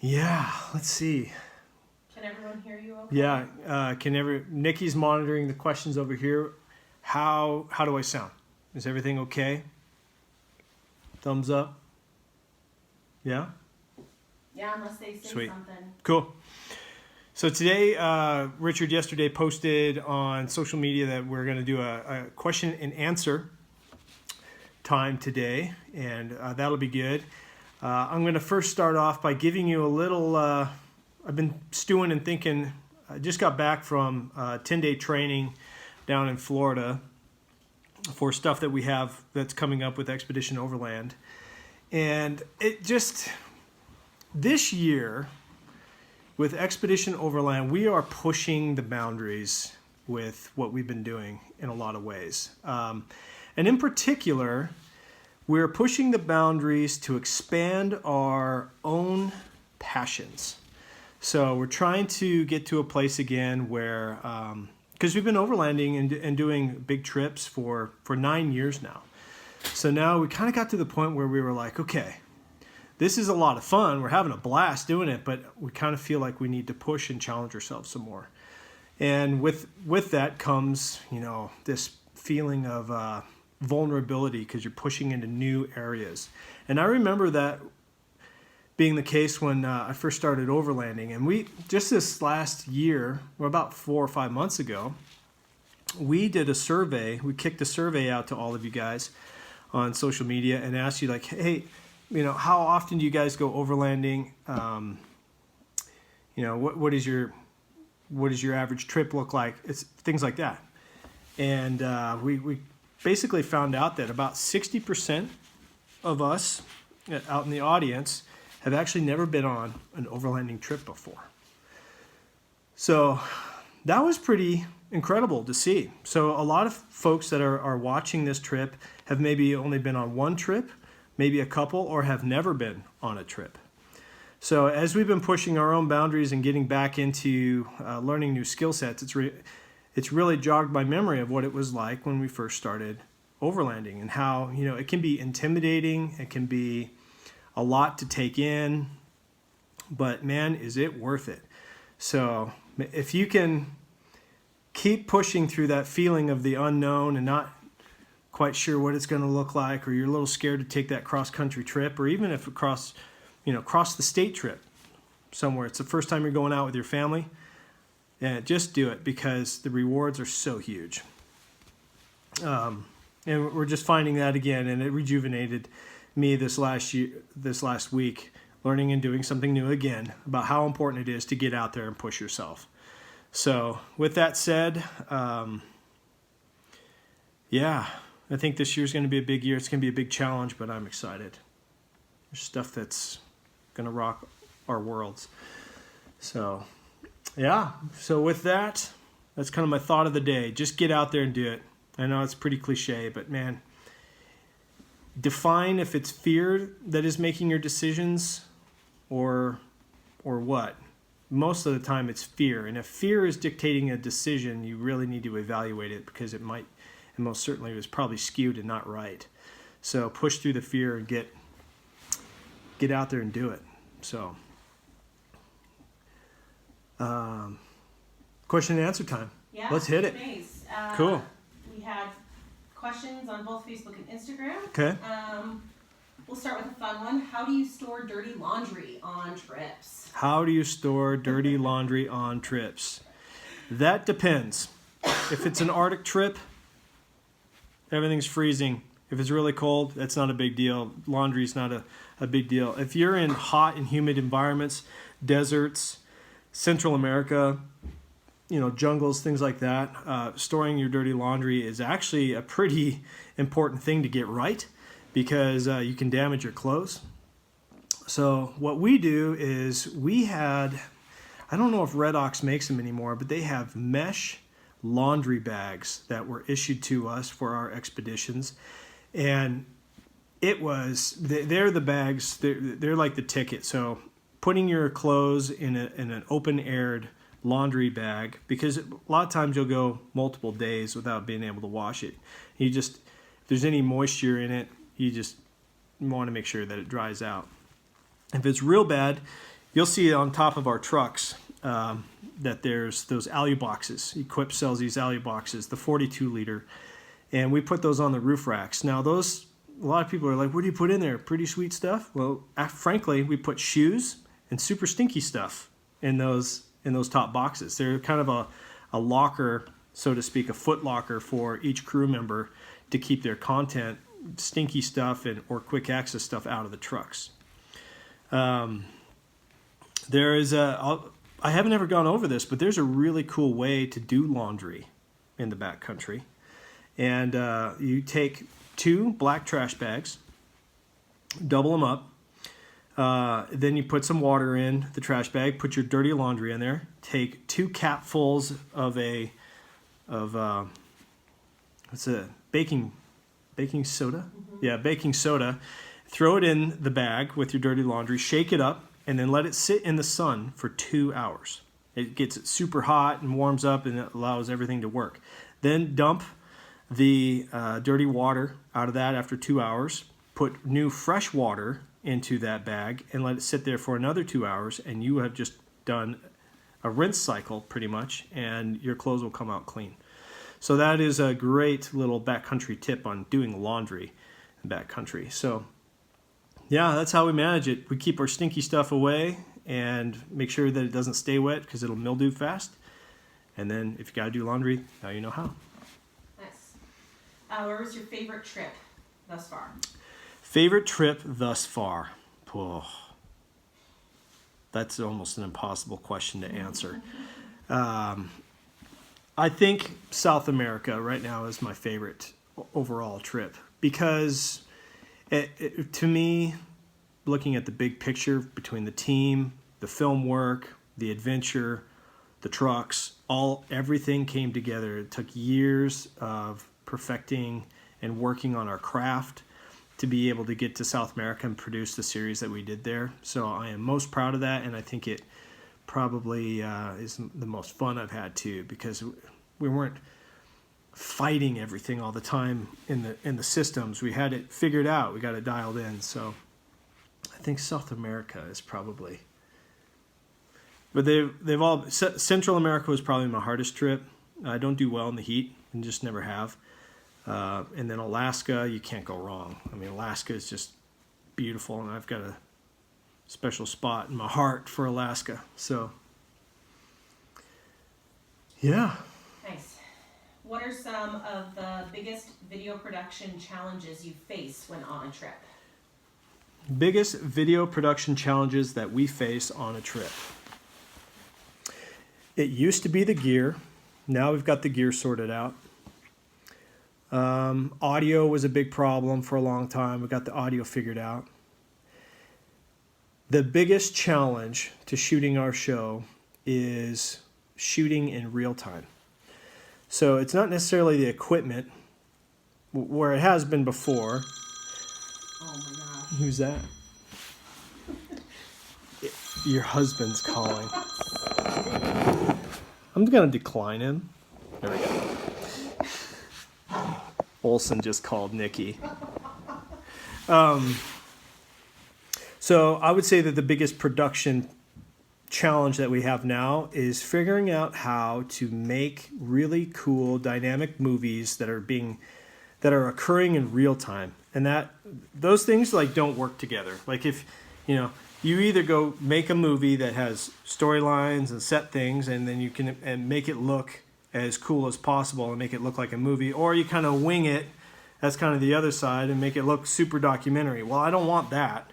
Yeah, let's see. Can everyone hear you okay? Yeah, Nikki's monitoring the questions over here. How do I sound? Is everything okay? Thumbs up? Yeah? Yeah, unless they say Sweet. something. Cool. So today, Richard yesterday posted on social media that we're going to do a question and answer time today, and that'll be good. I'm going to first start off by giving you a little, I've been stewing and thinking. I just got back from 10-day training down in Florida for stuff that we have that's coming up with Expedition Overland. And it just, this year with Expedition Overland, we are pushing the boundaries with what we've been doing in a lot of ways. And in particular, we're pushing the boundaries to expand our own passions. So we're trying to get to a place again where, because we've been overlanding and doing big trips for 9 years now. So now we kind of got to the point where we were like, okay, this is a lot of fun. We're having a blast doing it, but we kind of feel like we need to push and challenge ourselves some more. And with that comes, this feeling of vulnerability because you're pushing into new areas. And I remember that being the case when I first started overlanding. And we, just this last year, or about 4 or 5 months ago, we did a survey. We kicked a survey out to all of you guys on social media and asked you, like, hey, how often do you guys go overlanding? What is your average trip look like? It's things like that. And we basically found out that about 60% of us out in the audience have actually never been on an overlanding trip before. So that was pretty incredible to see. So a lot of folks that are watching this trip have maybe only been on one trip, maybe a couple, or have never been on a trip. So as we've been pushing our own boundaries and getting back into learning new skill sets, it's really jogged my memory of what it was like when we first started overlanding and how, it can be intimidating. It can be a lot to take in, but man, is it worth it. So if you can keep pushing through that feeling of the unknown and not quite sure what it's going to look like, or you're a little scared to take that cross-country trip, or even if cross the state trip somewhere, it's the first time you're going out with your family, just do it because the rewards are so huge. And we're just finding that again, and it rejuvenated me this last week, learning and doing something new again about how important it is to get out there and push yourself. So with that said, I think this year's going to be a big year. It's going to be a big challenge, but I'm excited. There's stuff that's going to rock our worlds. So, So with that, that's kind of my thought of the day. Just get out there and do it. I know it's pretty cliche, but man, define if it's fear that is making your decisions or what. Most of the time it's fear. And if fear is dictating a decision, you really need to evaluate it because it might, and most certainly it was probably skewed and not right. So push through the fear and get out there and do it. So question and answer time. Yeah, Let's hit it. nice. Cool. We had questions on both Facebook and Instagram. Okay. We'll start with a fun one. How do you store dirty laundry on trips? How do you store dirty laundry on trips? That depends. If it's an Arctic trip, everything's freezing. If it's really cold, that's not a big deal. Laundry's not a big deal. If you're in hot and humid environments, deserts, Central America, jungles, things like that, storing your dirty laundry is actually a pretty important thing to get right because you can damage your clothes. So what we do is I don't know if Red Ox makes them anymore, but they have mesh laundry bags that were issued to us for our expeditions. And they're the bags, they're like the ticket. So putting your clothes in an open-aired laundry bag, because a lot of times you'll go multiple days without being able to wash it. If there's any moisture in it, you just want to make sure that it dries out. If it's real bad, you'll see on top of our trucks that there's those alu boxes. Equip sells these alu boxes, the 42 liter, and we put those on the roof racks. Now those, a lot of people are like, what do you put in there? Pretty sweet stuff. Well, frankly, we put shoes and super stinky stuff in those top boxes. They're kind of a locker, so to speak, a foot locker for each crew member to keep their content, stinky stuff or quick access stuff out of the trucks. There is I haven't ever gone over this, but there's a really cool way to do laundry in the backcountry. And you take 2 black trash bags, double them up, then you put some water in the trash bag, put your dirty laundry in there, take 2 capfuls of baking soda? Mm-hmm. Yeah, baking soda. Throw it in the bag with your dirty laundry, shake it up, and then let it sit in the sun for 2 hours. It gets super hot and warms up, and it allows everything to work. Then dump the dirty water out of that after 2 hours. Put new fresh water into that bag and let it sit there for another 2 hours, and you have just done a rinse cycle pretty much, and your clothes will come out clean. So that is a great little backcountry tip on doing laundry in backcountry. So yeah, that's how we manage it. We keep our stinky stuff away and make sure that it doesn't stay wet because it'll mildew fast. And then if you got to do laundry, now you know how. Nice. Where was your favorite trip thus far? Favorite trip thus far? Oh, that's almost an impossible question to answer. I think South America right now is my favorite overall trip because to me, looking at the big picture between the team, the film work, the adventure, the trucks, everything came together. It took years of perfecting and working on our craft to be able to get to South America and produce the series that we did there. So I am most proud of that, and I think it probably is the most fun I've had too, because we weren't fighting everything all the time in the systems. We had it figured out. We got it dialed in. So I think South America is probably, but they've all, Central America was probably my hardest trip. I don't do well in the heat and just never have. And then Alaska, you can't go wrong. I mean, Alaska is just beautiful, and I've got a special spot in my heart for Alaska. So yeah. Nice. What are some of the biggest video production challenges you face when on a trip? Biggest video production challenges that we face on a trip. It used to be the gear. Now we've got the gear sorted out. Audio was a big problem for a long time. We got the audio figured out. The biggest challenge to shooting our show is shooting in real time. So it's not necessarily the equipment, where it has been before. Oh my gosh. Who's that? Your husband's calling. I'm going to decline him. There we go. Olson just called Nikki. So I would say that the biggest production challenge that we have now is figuring out how to make really cool dynamic movies that are occurring in real time, and that those things like don't work together. Like if you either go make a movie that has storylines and set things, and then you can and make it look as cool as possible and make it look like a movie, or you kind of wing it. That's kind of the other side, and make it look super documentary. Well, I don't want that.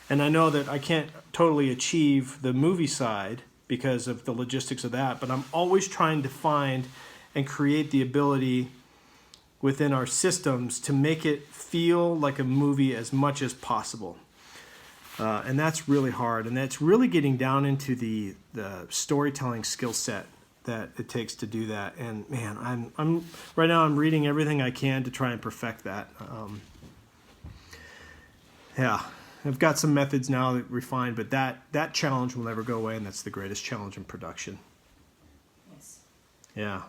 And I know that I can't totally achieve the movie side because of the logistics of that, but I'm always trying to find and create the ability within our systems to make it feel like a movie as much as possible. And that's really hard, and that's really getting down into the storytelling skill set that it takes to do that. And man, I'm right now I'm reading everything I can to try and perfect that. Yeah. I've got some methods now that refined, but that challenge will never go away, and that's the greatest challenge in production. Nice. Yeah.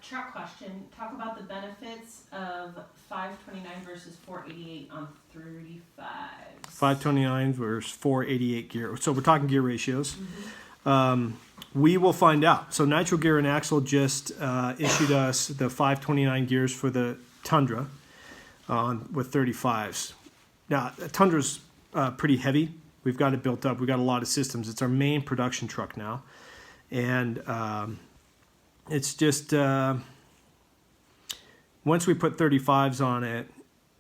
Truck question. Talk about the benefits of 529 versus 488 on 35s. 529 versus 488 gear. So we're talking gear ratios. We will find out. So Nitro Gear and Axle just issued us the 529 gears for the Tundra with 35s. Now, the Tundra's pretty heavy. We've got it built up. We've got a lot of systems. It's our main production truck now. And it's just, once we put 35s on it,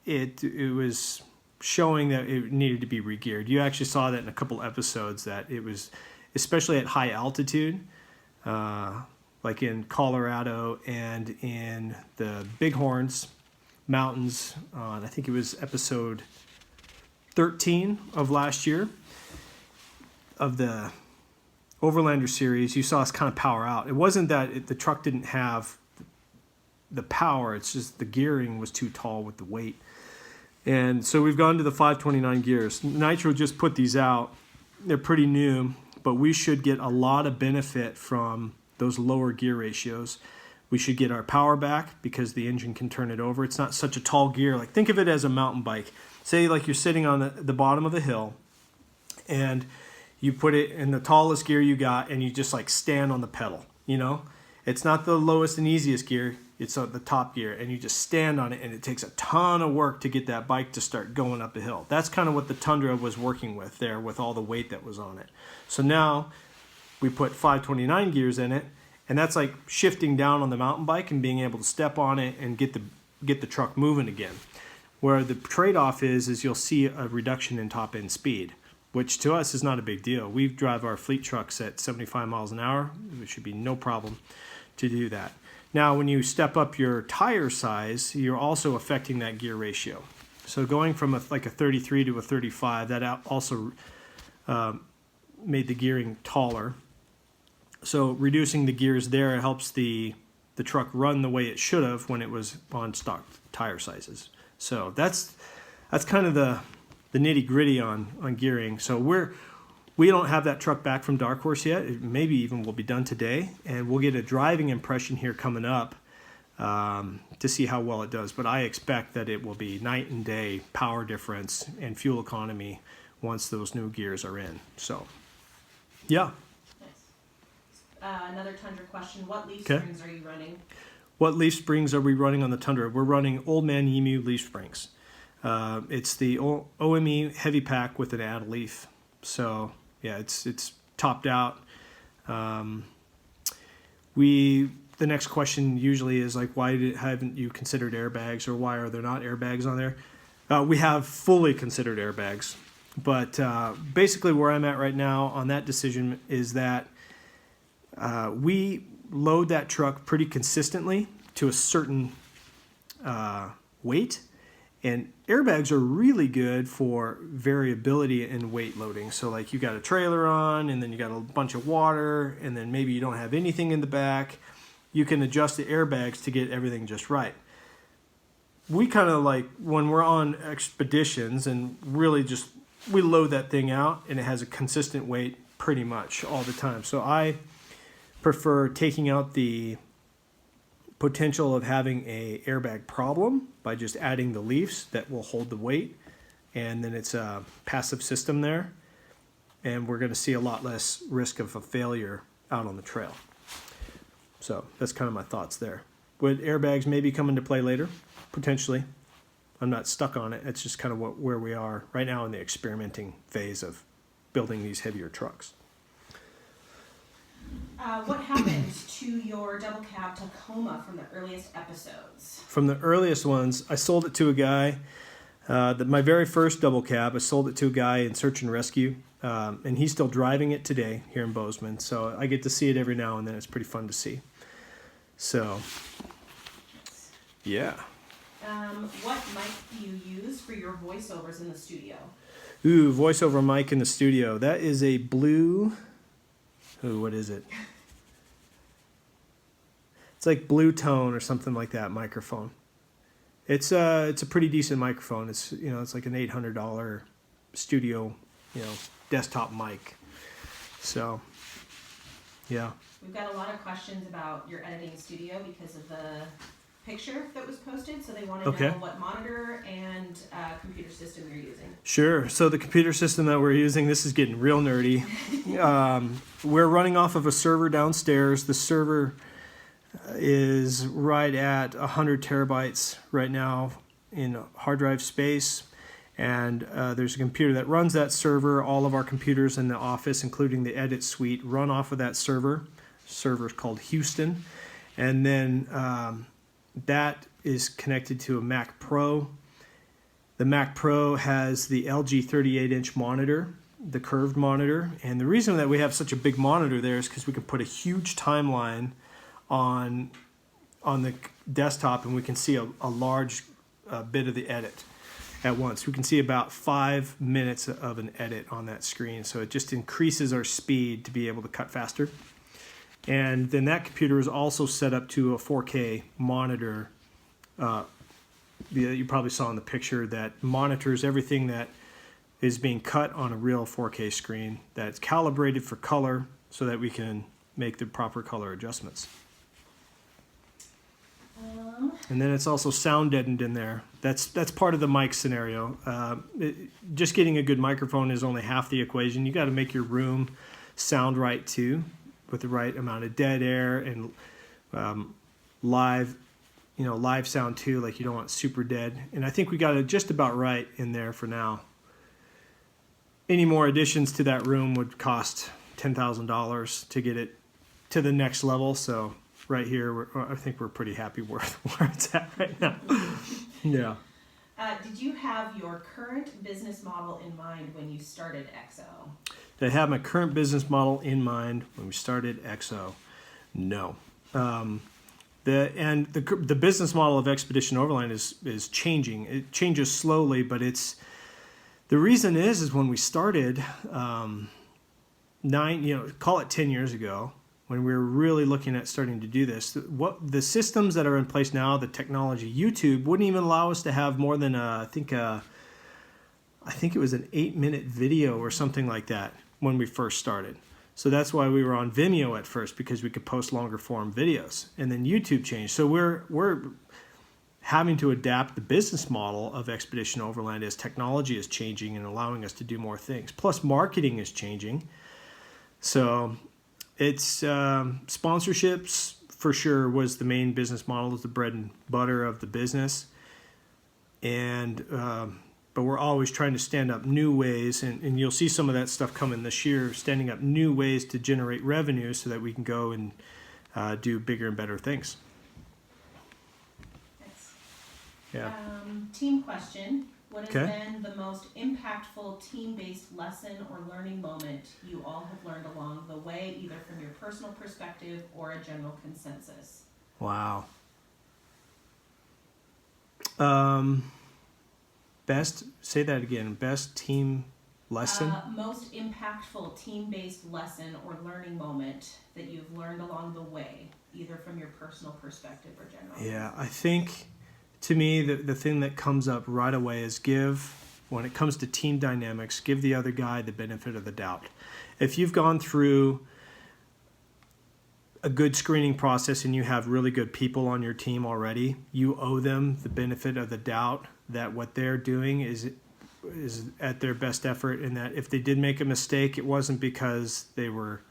it was showing that it needed to be regeared. You actually saw that in a couple episodes, that it was, especially at high altitude, like in Colorado and in the Bighorns Mountains, I think it was episode 13 of last year of the Overlander series, you saw us kind of power out. It wasn't that the truck didn't have the power, it's just the gearing was too tall with the weight. And so we've gone to the 529 gears. Nitro just put these out. They're pretty new, but we should get a lot of benefit from those lower gear ratios. We should get our power back because the engine can turn it over. It's not such a tall gear. Like, think of it as a mountain bike. Say like you're sitting on the bottom of a hill and you put it in the tallest gear you got and you just like stand on the pedal, you know? It's not the lowest and easiest gear, it's the top gear, and you just stand on it, and it takes a ton of work to get that bike to start going up a hill. That's kind of what the Tundra was working with there with all the weight that was on it. So now we put 529 gears in it, and that's like shifting down on the mountain bike and being able to step on it and get the truck moving again. Where the trade-off is you'll see a reduction in top end speed, which to us is not a big deal. We drive our fleet trucks at 75 miles an hour. It should be no problem to do that. Now, when you step up your tire size, you're also affecting that gear ratio. So going from like a 33 to a 35, that also made the gearing taller. So reducing the gears there helps the truck run the way it should have when it was on stock tire sizes. So that's kind of the nitty gritty on gearing. So we don't have that truck back from Dark Horse yet. It maybe even will be done today, and we'll get a driving impression here coming up to see how well it does. But I expect that it will be night and day power difference and fuel economy once those new gears are in. So, yeah. Nice. Another Tundra question. What leaf springs are you running? What leaf springs are we running on the Tundra? We're running Old Man Emu leaf springs. It's the OME heavy pack with an add leaf. So yeah, it's topped out. The next question usually is like, why haven't you considered airbags, or why are there not airbags on there? We have fully considered airbags, but basically where I'm at right now on that decision is that we load that truck pretty consistently to a certain weight. And airbags are really good for variability in weight loading. So like you got a trailer on, and then you got a bunch of water, and then maybe you don't have anything in the back. You can adjust the airbags to get everything just right. We kind of like, when we're on expeditions and really just, we load that thing out and it has a consistent weight pretty much all the time. So I prefer taking out the potential of having a airbag problem by just adding the leaves that will hold the weight, and then it's a passive system there, and we're going to see a lot less risk of a failure out on the trail. So that's kind of my thoughts there. Would airbags maybe come into play later? Potentially. I'm not stuck on it. It's just kind of where we are right now in the experimenting phase of building these heavier trucks. What happened to your double cab Tacoma from the earliest episodes? From the earliest ones, I sold it to a guy. My very first double cab, I sold it to a guy in search and rescue, and he's still driving it today here in Bozeman. So I get to see it every now and then. It's pretty fun to see. So, yeah. What mic do you use for your voiceovers in the studio? Ooh, voiceover mic in the studio. That is a blue... Ooh, what is it? It's like Blue Tone or something like that microphone. It's a pretty decent microphone. It's it's like an $800 studio, desktop mic. So Yeah. We've got a lot of questions about your editing studio because of the picture that was posted. So they want to know what monitor and computer system you're using. Sure. So the computer system that we're using, this is getting real nerdy. We're running off of a server downstairs. The server is right at 100 terabytes right now in hard drive space. And there's a computer that runs that server. All of our computers in the office, including the edit suite, run off of that server. The server is called Houston. And then that is connected to a Mac Pro. The Mac Pro has the LG 38-inch monitor, the curved monitor. And the reason that we have such a big monitor there is because we can put a huge timeline on the desktop, and we can see a large bit of the edit at once. We can see about 5 minutes of an edit on that screen. So it just increases our speed to be able to cut faster. And then that computer is also set up to a 4K monitor. You probably saw in the picture that monitors everything that is being cut on a real 4K screen, that's calibrated for color so that we can make the proper color adjustments. And then it's also sound deadened in there. That's part of the mic scenario. Just getting a good microphone is only half the equation. You got to make your room sound right too, with the right amount of dead air and live sound too. Like you don't want super dead. And I think we got it just about right in there for now. Any more additions to that room would cost $10,000 to get it to the next level. So right here, I think we're pretty happy where it's at right now. Yeah. Did you have your current business model in mind when you started XO? Did I have my current business model in mind when we started XO? No. The business model of Expedition Overland is changing. It changes slowly, but the reason is when we started call it 10 years ago, when we were really looking at starting to do this, what the systems that are in place now, the technology, YouTube wouldn't even allow us to have more than I think it was an 8-minute video or something like that when we first started. So that's why we were on Vimeo at first, because we could post longer form videos. And then YouTube changed. So we're having to adapt the business model of Expedition Overland as technology is changing and allowing us to do more things. Plus marketing is changing. So it's sponsorships for sure was the main business model, is the bread and butter of the business. And but we're always trying to stand up new ways, and you'll see some of that stuff coming this year, standing up new ways to generate revenue so that we can go and do bigger and better things. Thanks. Yeah. Team question. What has Okay. been the most impactful team-based lesson or learning moment you all have learned along the way, either from your personal perspective or a general consensus? Wow. Say that again. Best team lesson? Most impactful team-based lesson or learning moment that you've learned along the way, either from your personal perspective or general. Yeah, I think to me the thing that comes up right away is when it comes to team dynamics, give the other guy the benefit of the doubt. If you've gone through a good screening process and you have really good people on your team already, you owe them the benefit of the doubt that what they're doing is at their best effort, and that if they did make a mistake, it wasn't because they were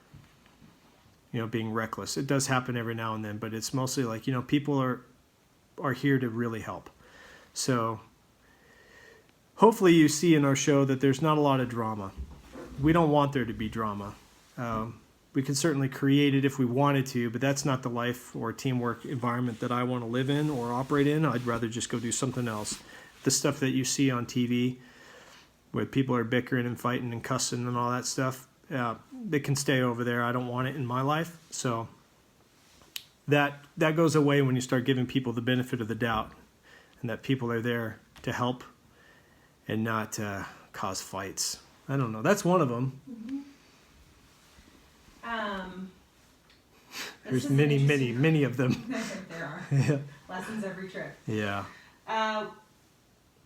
being reckless. It does happen every now and then, but it's mostly like people are here to really help. So hopefully you see in our show that there's not a lot of drama. We don't want there to be drama. We can certainly create it if we wanted to, but that's not the life or teamwork environment that I want to live in or operate in. I'd rather just go do something else. The stuff that you see on TV where people are bickering and fighting and cussing and all that stuff, they can stay over there. I don't want it in my life. So that goes away when you start giving people the benefit of the doubt, and that people are there to help and not cause fights. I don't know. That's one of them. Mm-hmm. There's many of them. There are. Yeah. Lessons every trip. Yeah.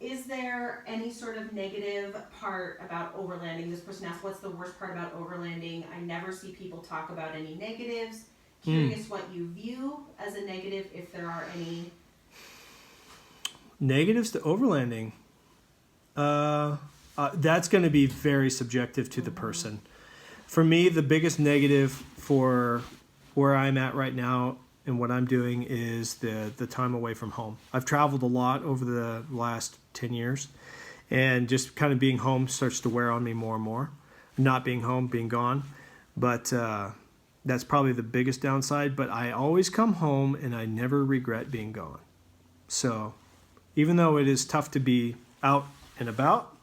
is there any sort of negative part about overlanding? This person asked, what's the worst part about overlanding? I never see people talk about any negatives. Curious what you view as a negative, if there are any. Negatives to overlanding. That's going to be very subjective to the person. For me, the biggest negative for where I'm at right now and what I'm doing is the time away from home. I've traveled a lot over the last 10 years, and just kind of being home starts to wear on me more and more. Not being home, being gone. But that's probably the biggest downside. But I always come home and I never regret being gone. So even though it is tough to be out and about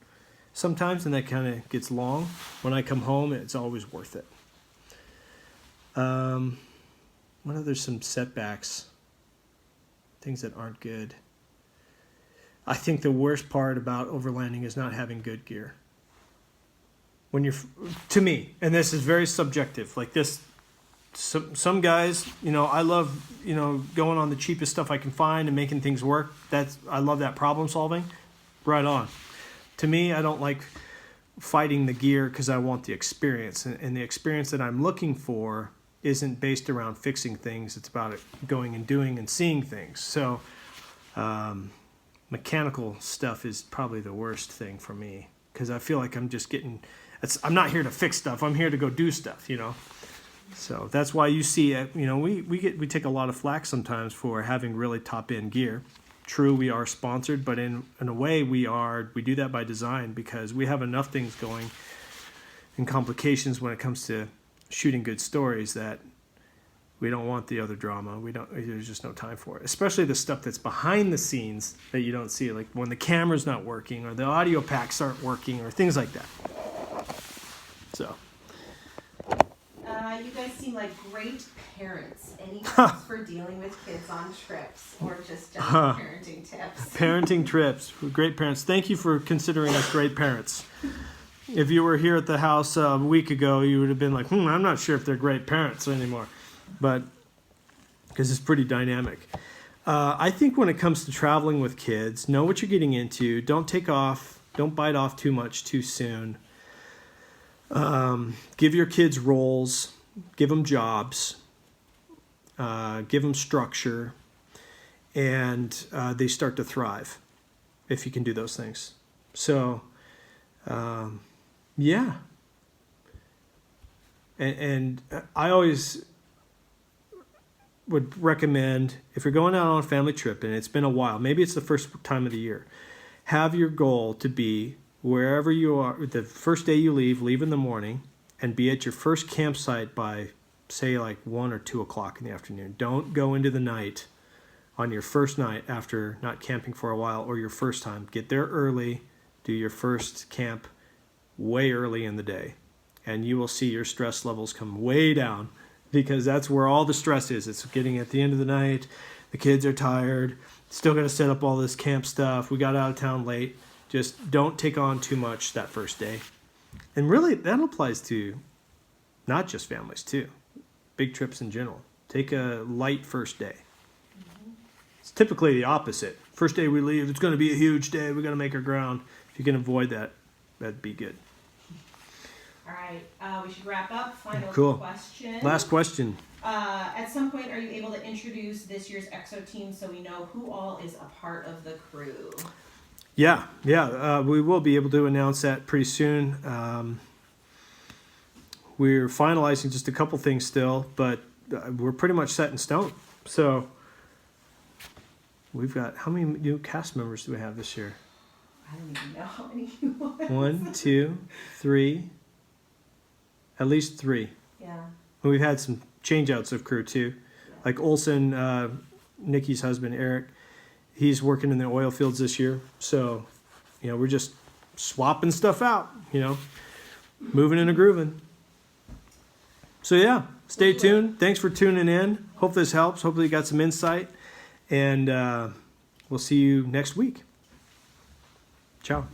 sometimes, and that kind of gets long, when I come home, it's always worth it. What are some setbacks? Things that aren't good. I think the worst part about overlanding is not having good gear. When you're, to me, and this is very subjective, like this, some guys, I love, going on the cheapest stuff I can find and making things work. I love that problem solving. Right on. To me, I don't like fighting the gear because I want the experience. And the experience that I'm looking for isn't based around fixing things. It's about it going and doing and seeing things. So mechanical stuff is probably the worst thing for me because I feel like I'm just I'm not here to fix stuff. I'm here to go do stuff, So that's why you see it. We take a lot of flack sometimes for having really top end gear. True, we are sponsored, but in a way we do that by design because we have enough things going and complications when it comes to shooting good stories that we don't want the other drama. There's just no time for it. Especially the stuff that's behind the scenes that you don't see, like when the camera's not working or the audio packs aren't working or things like that. So. You guys seem like great parents. Any tips for dealing with kids on trips or just general parenting tips? Parenting trips. We're great parents. Thank you for considering us great parents. If you were here at the house a week ago, you would have been like, I'm not sure if they're great parents anymore. But because it's pretty dynamic. I think when it comes to traveling with kids, know what you're getting into. Don't bite off too much too soon. Give your kids roles, give them jobs, give them structure, and they start to thrive if you can do those things. So, yeah. And I always would recommend, if you're going out on a family trip and it's been a while, maybe it's the first time of the year, have your goal to be wherever you are, the first day you leave in the morning, and be at your first campsite by, say, like 1 or 2 o'clock in the afternoon. Don't go into the night on your first night after not camping for a while or your first time. Get there early, do your first camp way early in the day, and you will see your stress levels come way down because that's where all the stress is. It's getting at the end of the night, the kids are tired, still got to set up all this camp stuff, we got out of town late. Just don't take on too much that first day. And really, that applies to not just families, too. Big trips in general. Take a light first day. It's typically the opposite. First day we leave, it's going to be a huge day. We're going to make our ground. If you can avoid that, that'd be good. All right. We should wrap up. Final question. Last question. At some point, are you able to introduce this year's EXO team so we know who all is a part of the crew? Yeah, we will be able to announce that pretty soon. We're finalizing just a couple things still, but we're pretty much set in stone. So we've got, how many new cast members do we have this year? I don't even know how many you want. 1, 2, 3, at least 3. Yeah. And we've had some change-outs of crew too. Yeah. Like Olson, Nikki's husband, Eric, he's working in the oil fields this year. So, we're just swapping stuff out, moving and grooving. So, yeah, stay tuned. Thanks for tuning in. Hope this helps. Hopefully you got some insight. And we'll see you next week. Ciao.